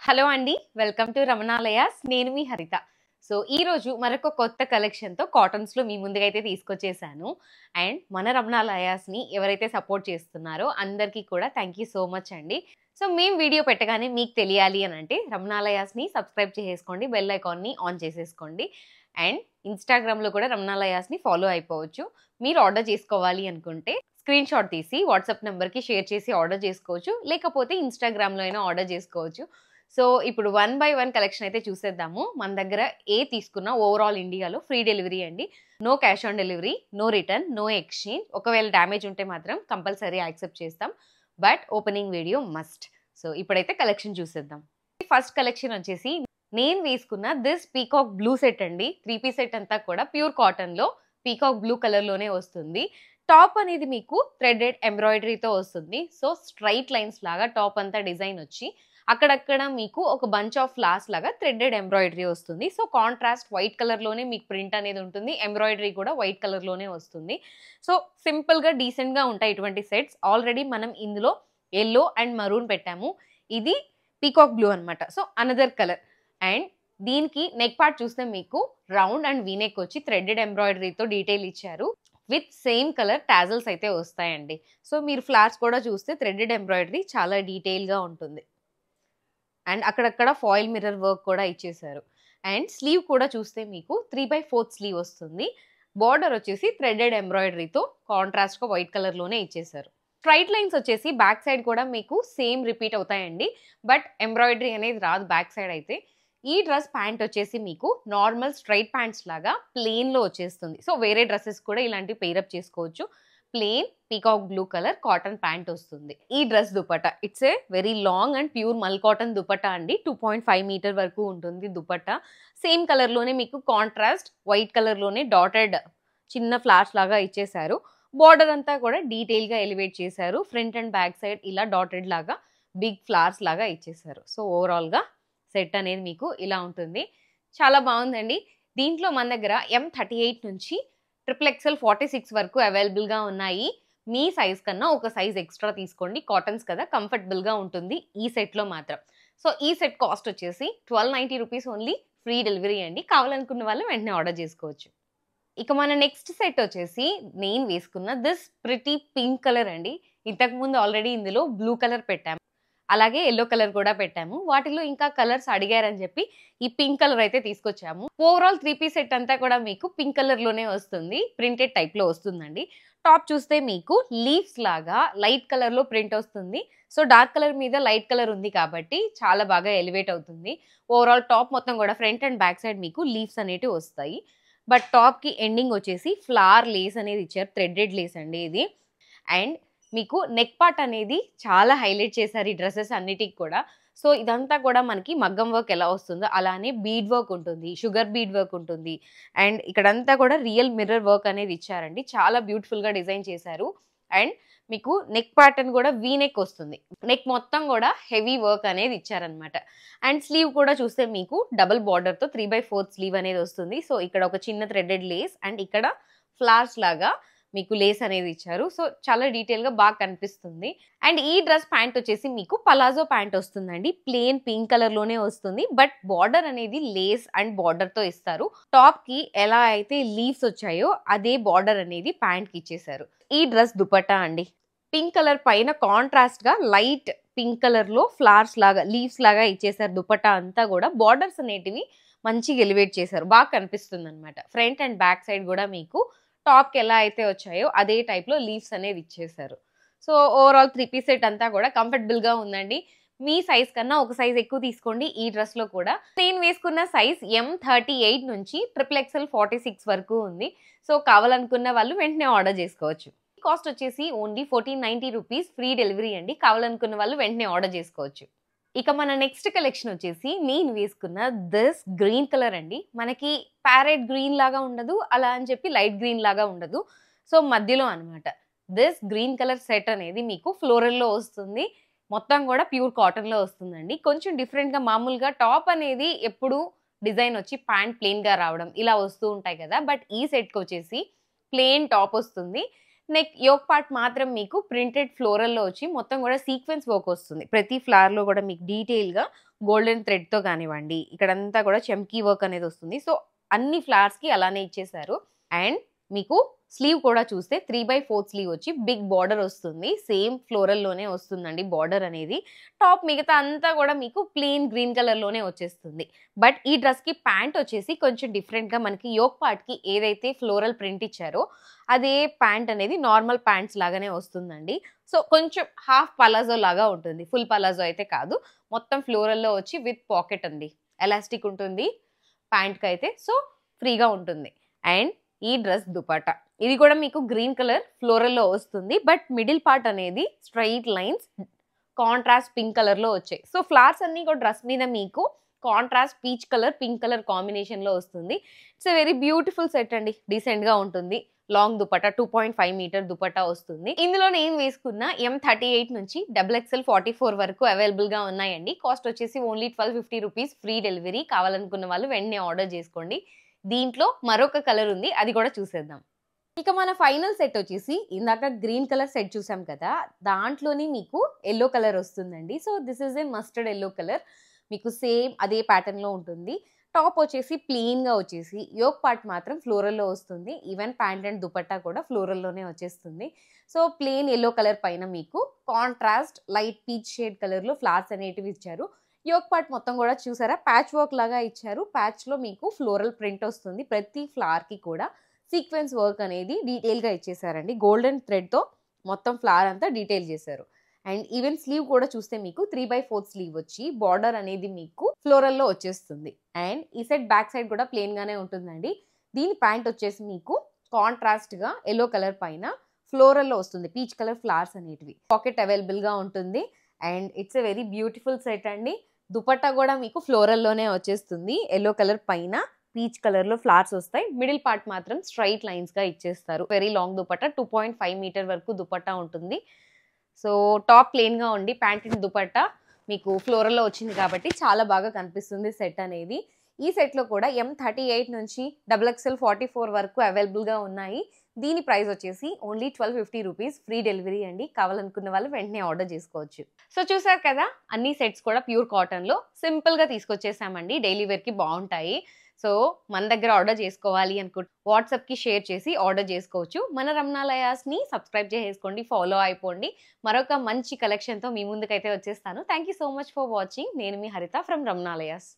Hello అండి, welcome to రమణాలయాస్. నేను మీ హరిత. సో ఈ రోజు మరొక కొత్త కలెక్షన్తో కాటన్స్లో మీ ముందుకైతే తీసుకొచ్చేసాను. అండ్ మన రమణాలయాస్ని ఎవరైతే సపోర్ట్ చేస్తున్నారో అందరికీ కూడా థ్యాంక్ యూ సో మచ్ అండి. సో మేము వీడియో పెట్టగానే మీకు తెలియాలి అని అంటే రమణాలయాస్ని సబ్స్క్రైబ్ చేసుకోండి, బెల్ ఐకాన్ని ఆన్ చేసేసుకోండి. అండ్ ఇన్స్టాగ్రామ్లో కూడా రమణాలయాస్ని ఫాలో అయిపోవచ్చు. మీరు ఆర్డర్ చేసుకోవాలి అనుకుంటే స్క్రీన్ షాట్ తీసి వాట్సాప్ నెంబర్కి షేర్ చేసి ఆర్డర్ చేసుకోవచ్చు, లేకపోతే ఇన్స్టాగ్రామ్లో అయినా ఆర్డర్ చేసుకోవచ్చు. సో ఇప్పుడు 1 by 1 కలెక్షన్ అయితే చూసేద్దాము. మన దగ్గర ఏ తీసుకున్నా ఓవరాల్ ఇండియాలో ఫ్రీ డెలివరీ అండి. No cash on delivery, no return, no exchange. ఒకవేళ డ్యామేజ్ ఉంటే మాత్రం కంపల్సరీ యాక్సెప్ట్ చేస్తాం, but opening video must. So ఇప్పుడైతే కలెక్షన్ చూసేద్దాం. ఫస్ట్ కలెక్షన్ వచ్చేసి నేను వేసుకున్న దిస్ పీకాక్ బ్లూ సెట్ అండి. 3 పీస్ సెట్ అంతా కూడా ప్యూర్ కాటన్లో పీకాక్ బ్లూ కలర్లోనే వస్తుంది. టాప్ అనేది మీకు థ్రెడెడ్ ఎంబ్రాయిడరీతో వస్తుంది. సో స్ట్రైట్ లైన్స్ లాగా టాప్ అంతా డిజైన్ వచ్చి అక్కడక్కడ మీకు ఒక బంచ్ ఆఫ్ ఫ్లవర్స్ లాగా థ్రెడెడ్ ఎంబ్రాయిడరీ వస్తుంది. సో కాంట్రాస్ట్ వైట్ కలర్లోనే మీకు ప్రింట్ అనేది ఉంటుంది. ఎంబ్రాయిడరీ కూడా వైట్ కలర్లోనే వస్తుంది. సో సింపుల్గా డీసెంట్గా ఉంటాయి ఇటువంటి సెట్స్. ఆల్రెడీ మనం ఇందులో ఎల్లో అండ్ మరూన్ పెట్టాము. ఇది పీకాక్ బ్లూ అనమాట. So another colour. అండ్ దీనికి నెక్ పార్ట్ చూస్తే మీకు రౌండ్ అండ్ వీనెక్ వచ్చి థ్రెడెడ్ ఎంబ్రాయిడరీతో డీటెయిల్ ఇచ్చారు. విత్ సేమ్ కలర్ టాజల్స్ అయితే వస్తాయండి. సో మీరు ఫ్లవర్స్ కూడా చూస్తే థ్రెడెడ్ ఎంబ్రాయిడరీ చాలా డీటెయిల్గా ఉంటుంది. అండ్ అక్కడక్కడ ఫాయిల్ మిర్రర్ వర్క్ కూడా ఇచ్చేసారు. అండ్ స్లీవ్ కూడా చూస్తే మీకు 3/4 స్లీవ్ వస్తుంది. బార్డర్ వచ్చేసి థ్రెడెడ్ ఎంబ్రాయిడరీతో కాంట్రాస్ట్గా వైట్ కలర్లోనే ఇచ్చేసారు. స్ట్రైట్ లైన్స్ వచ్చేసి బ్యాక్ సైడ్ కూడా మీకు సేమ్ రిపీట్ అవుతాయండి, బట్ ఎంబ్రాయిడరీ అనేది రాదు బ్యాక్ సైడ్ అయితే. ఈ డ్రెస్ ప్యాంట్ వచ్చేసి మీకు నార్మల్ స్ట్రైట్ ప్యాంట్స్ లాగా ప్లెయిన్లో వచ్చేస్తుంది. సో వేరే డ్రెస్సెస్ కూడా ఇలాంటివి పేరప్ చేసుకోవచ్చు. Plain peacock blue colour cotton pant వస్తుంది. ఈ dress dupatta it's a very long and pure మల్ కాటన్ దుపట్టా అండి. 2.5 మీటర్ వరకు ఉంటుంది దుపట్టా. సేమ్ కలర్లోనే మీకు కాంట్రాస్ట్ వైట్ కలర్లోనే డాటెడ్ చిన్న ఫ్లాష్ లాగా ఇచ్చేసారు. బార్డర్ అంతా కూడా డీటెయిల్గా ఎలివేట్ చేశారు. ఫ్రంట్ అండ్ బ్యాక్ సైడ్ ఇలా డాటెడ్ లాగా బిగ్ ఫ్లవర్స్ లాగా ఇచ్చేసారు. సో ఓవరాల్గా సెట్ అనేది మీకు ఇలా ఉంటుంది. చాలా బాగుందండి. దీంట్లో మన దగ్గర M38 నుంచి XXL 46 వరకు అవైలబుల్గా ఉన్నాయి. మీ సైజ్ కన్నా ఒక సైజ్ ఎక్స్ట్రా తీసుకోండి. కాటన్స్ కదా, కంఫర్టబుల్గా ఉంటుంది ఈ సెట్లో మాత్రం. సో ఈ సెట్ కాస్ట్ వచ్చేసి 1290 రూపీస్ ఓన్లీ. ఫ్రీ డెలివరీ అండి. కావాలనుకున్న వాళ్ళు వెంటనే ఆర్డర్ చేసుకోవచ్చు. ఇక మన నెక్స్ట్ సెట్ వచ్చేసి నేను వేసుకున్న దిస్ ప్రిటీ పింక్ కలర్ అండి. ఇంతకుముందు ఆల్రెడీ ఇందులో బ్లూ కలర్ పెట్టాము, అలాగే ఎల్లో కలర్ కూడా పెట్టాము. వాటిలో ఇంకా కలర్స్ అడిగారని చెప్పి ఈ పింక్ కలర్ అయితే తీసుకొచ్చాము. ఓవరాల్ 3 పీస్ సెట్ అంతా కూడా మీకు పింక్ కలర్లోనే వస్తుంది. ప్రింటెడ్ టైప్లో వస్తుందండి. టాప్ చూస్తే మీకు లీవ్స్ లాగా లైట్ కలర్లో ప్రింట్ వస్తుంది. సో డార్క్ కలర్ మీద లైట్ కలర్ ఉంది కాబట్టి చాలా బాగా ఎలివేట్ అవుతుంది. ఓవరాల్ టాప్ మొత్తం కూడా ఫ్రంట్ అండ్ బ్యాక్ సైడ్ మీకు లీవ్స్ అనేటివి వస్తాయి. బట్ టాప్కి ఎండింగ్ వచ్చేసి ఫ్లవర్ లేస్ అనేది ఇచ్చారు. థ్రెడెడ్ లేస్ అండి ఇది. అండ్ మీకు నెక్ పార్ట్ అనేది చాలా హైలైట్ చేశారు ఈ డ్రెస్సెస్ అన్నిటికి కూడా. సో ఇదంతా కూడా మనకి మగ్గం వర్క్ ఎలా వస్తుందో అలానే బీడ్ వర్క్ ఉంటుంది, షుగర్ బీడ్ వర్క్ ఉంటుంది. అండ్ ఇక్కడంతా కూడా రియల్ మిర్రర్ వర్క్ అనేది ఇచ్చారండి. చాలా బ్యూటిఫుల్గా డిజైన్ చేశారు. అండ్ మీకు నెక్ ప్యాటర్న్ కూడా వీ నెక్ వస్తుంది. నెక్ మొత్తం కూడా హెవీ వర్క్ అనేది ఇచ్చారనమాట. అండ్ స్లీవ్ కూడా చూస్తే మీకు డబుల్ బార్డర్తో 3/4 స్లీవ్ అనేది వస్తుంది. సో ఇక్కడ ఒక చిన్న థ్రెడెడ్ లేస్ అండ్ ఇక్కడ ఫ్లవర్స్ లాగా మీకు లేస్ అనేది ఇచ్చారు. సో చాలా డీటెయిల్గా బాగా కనిపిస్తుంది. అండ్ ఈ డ్రెస్ ప్యాంట్ వచ్చేసి మీకు పలాజో ప్యాంట్ వస్తుందండి. ప్లెయిన్ పింక్ కలర్లోనే వస్తుంది, బట్ బార్డర్ అనేది లేస్ అండ్ బార్డర్తో ఇస్తారు. టాప్కి ఎలా అయితే లీవ్స్ వచ్చాయో అదే బార్డర్ అనేది ప్యాంట్కి ఇచ్చేసారు. ఈ డ్రెస్ దుపట్టా అండి. పింక్ కలర్ పైన కాంట్రాస్ట్గా లైట్ పింక్ కలర్లో ఫ్లవర్స్ లాగా లీవ్స్ లాగా ఇచ్చేసారు. దుపట్టా అంతా కూడా బార్డర్స్ అనేటివి మంచిగా ఎలివేట్ చేశారు. బాగా కనిపిస్తుంది అనమాట. ఫ్రంట్ అండ్ బ్యాక్ సైడ్ కూడా మీకు టాప్కి ఎలా అయితే వచ్చాయో అదే టైప్లో లీవ్స్ అనేది ఇచ్చేసారు. సో ఓవరాల్ 3 పీస్ సెట్ అంతా కూడా కంఫర్టబుల్గా ఉందండి. మీ సైజ్ కన్నా ఒక సైజ్ ఎక్కువ తీసుకోండి ఈ డ్రెస్లో కూడా. నేను వేసుకున్న సైజ్ M38 నుంచి XXL 46 వరకు ఉంది. సో కావాలనుకున్న వాళ్ళు వెంటనే ఆర్డర్ చేసుకోవచ్చు. కాస్ట్ వచ్చేసి ఓన్లీ 1490 రూపీస్. ఫ్రీ డెలివరీ అండి. కావాలనుకున్న వాళ్ళు వెంటనే ఆర్డర్ చేసుకోవచ్చు. ఇక మన నెక్స్ట్ కలెక్షన్ వచ్చేసి నేను వేసుకున్న దిస్ గ్రీన్ కలర్ అండి. మనకి ప్యారెట్ గ్రీన్ లాగా ఉండదు, అలా అని చెప్పి లైట్ గ్రీన్ లాగా ఉండదు. సో మధ్యలో అనమాట. దిస్ గ్రీన్ కలర్ సెట్ అనేది మీకు ఫ్లోరల్లో వస్తుంది. మొత్తం కూడా ప్యూర్ కాటన్లో వస్తుందండి. కొంచెం డిఫరెంట్గా, మామూలుగా టాప్ అనేది ఎప్పుడు డిజైన్ వచ్చి ప్యాంట్ ప్లెయిన్గా రావడం ఇలా వస్తూ ఉంటాయి కదా, బట్ ఈ సెట్కి వచ్చేసి ప్లెయిన్ టాప్ వస్తుంది. నెక్ యోక్ పార్ట్ మాత్రం మీకు ప్రింటెడ్ ఫ్లోరల్లో వచ్చి మొత్తం కూడా సీక్వెన్స్ వర్క్ వస్తుంది. ప్రతి ఫ్లవర్లో కూడా మీకు డీటెయిల్గా గోల్డెన్ థ్రెడ్తో కానివ్వండి, ఇక్కడంతా కూడా చమ్కీ వర్క్ అనేది వస్తుంది. సో అన్ని ఫ్లవర్స్కి అలానే ఇచ్చేసారు. అండ్ మీకు స్లీవ్ కూడా చూస్తే 3/4 స్లీవ్ వచ్చి బిగ్ బార్డర్ వస్తుంది. సేమ్ ఫ్లోరల్లోనే వస్తుందండి బార్డర్ అనేది. టాప్ మిగతా అంతా కూడా మీకు ప్లెయిన్ గ్రీన్ కలర్లోనే వచ్చేస్తుంది. బట్ ఈ డ్రెస్కి ప్యాంట్ వచ్చేసి కొంచెం డిఫరెంట్గా మనకి యోక్ పార్ట్కి ఏదైతే ఫ్లోరల్ ప్రింట్ ఇచ్చారో అదే ప్యాంట్ అనేది నార్మల్ ప్యాంట్స్ లాగానే వస్తుందండి. సో కొంచెం హాఫ్ పలాజో లాగా ఉంటుంది, ఫుల్ పలాజో అయితే కాదు. మొత్తం ఫ్లోరల్లో వచ్చి విత్ పాకెట్ అండి, ఎలాస్టిక్ ఉంటుంది ప్యాంట్కి అయితే. సో ఫ్రీగా ఉంటుంది. అండ్ ఈ డ్రెస్ దుపట్టా ఇది కూడా మీకు గ్రీన్ కలర్ ఫ్లోరల్లో వస్తుంది. బట్ మిడిల్ పార్ట్ అనేది స్ట్రైట్ లైన్స్ కాంట్రాస్ట్ పింక్ కలర్లో వచ్చాయి. సో ఫ్లవర్స్ అన్నీ కూడా డ్రెస్ మీద మీకు contrast peach colour pink colour కాంబినేషన్లో వస్తుంది. ఇట్స్ వెరీ బ్యూటిఫుల్ సెట్ అండి, డీసెంట్గా ఉంటుంది. లాంగ్ దుపట్టా 2.5 మీటర్ దుపట్టా వస్తుంది. ఇందులో నేను వేసుకున్న M38 నుంచి XXL 44 వరకు అవైలబుల్గా ఉన్నాయండి. కాస్ట్ వచ్చేసి ఓన్లీ 1250 రూపీస్, ఫ్రీ డెలివరీ. కావాలనుకున్న వాళ్ళు వెంటనే ఆర్డర్ చేసుకోండి. దీంట్లో మరొక కలర్ ఉంది, అది కూడా చూసేద్దాం. ఇక మన ఫైనల్ సెట్ వచ్చేసి ఇందాక గ్రీన్ కలర్ సెట్ చూసాం కదా, దాంట్లోని మీకు ఎల్లో కలర్ వస్తుందండి. So this is a mustard yellow colour. మీకు సేమ్ అదే ప్యాటర్న్లో ఉంటుంది. టాప్ వచ్చేసి ప్లెయిన్గా వచ్చేసి యోక్ పార్ట్ మాత్రం ఫ్లోరల్లో వస్తుంది. ఈవెన్ ప్యాంట్ అండ్ దుపట్టా కూడా ఫ్లోరల్లోనే వచ్చేస్తుంది. సో ప్లెయిన్ ఎల్లో కలర్ పైన మీకు కాంట్రాస్ట్ లైట్ పీచ్ షేడ్ కలర్లో ఫ్లవర్స్ అనేటివి ఇచ్చారు. యోక్ పార్ట్ మొత్తం కూడా చూసారా ప్యాచ్ వర్క్ లాగా ఇచ్చారు. ప్యాచ్లో మీకు ఫ్లోరల్ ప్రింట్ వస్తుంది. ప్రతి ఫ్లవర్కి కూడా సీక్వెన్స్ వర్క్ అనేది డీటెయిల్గా ఇచ్చేసారండి. గోల్డెన్ థ్రెడ్తో మొత్తం ఫ్లవర్ అంతా డీటెయిల్ చేశారు. అండ్ ఈవెన్ స్లీవ్ కూడా చూస్తే మీకు 3/4 స్లీవ్ వచ్చి బార్డర్ అనేది మీకు ఫ్లోరల్లో వచ్చేస్తుంది. అండ్ ఈ సెట్ బ్యాక్ సైడ్ కూడా ప్లెయిన్గానే ఉంటుందండి. దీని ప్యాంట్ వచ్చేసి మీకు కాంట్రాస్ట్గా ఎల్లో కలర్ పైన ఫ్లోరల్లో వస్తుంది, పీచ్ కలర్ ఫ్లవర్స్ అనేటివి. పాకెట్ అవైలబుల్గా ఉంటుంది. And it's a very beautiful set అండి. దుపట్టా కూడా మీకు ఫ్లోరల్లోనే వచ్చేస్తుంది. ఎల్లో కలర్ పైన పీచ్ కలర్లో ఫ్లవర్స్ వస్తాయి. మిడిల్ పార్ట్ మాత్రం స్ట్రైట్ లైన్స్గా ఇచ్చేస్తారు. వెరీ లాంగ్ దుపట్టా 2.5 మీటర్ వరకు దుపట్టా ఉంటుంది. సో టాప్ ప్లెయిన్గా ఉండి ప్యాంట్ అండ్ దుపట్టా మీకు ఫ్లోరల్లో వచ్చింది కాబట్టి చాలా బాగా కనిపిస్తుంది సెట్ అనేది. ఈ సెట్లో కూడా M38 నుంచి XXL 44 వరకు అవైలబుల్గా ఉన్నాయి. దీని ప్రైస్ వచ్చేసి ఓన్లీ 1250 రూపీస్, ఫ్రీ డెలివరీ అండి. కావాలనుకున్న వాళ్ళు వెంటనే ఆర్డర్ చేసుకోవచ్చు. సో చూసారు కదా, అన్ని సెట్స్ కూడా ప్యూర్ కాటన్లో సింపుల్గా తీసుకొచ్చేసామండి. డైలీ వేర్కి బాగుంటాయి. సో మన దగ్గర ఆర్డర్ చేసుకోవాలి అనుకుంటే వాట్సాప్కి షేర్ చేసి ఆర్డర్ చేసుకోవచ్చు. మన రమణాలయాస్ని సబ్స్క్రైబ్ చేసుకోండి, ఫాలో అయిపోండి. మరొక మంచి కలెక్షన్తో మీ ముందుకైతే వచ్చేస్తాను. Thank you so much for watching. నేను మీ హరిత ఫ్రమ్ రమణాలయాస్.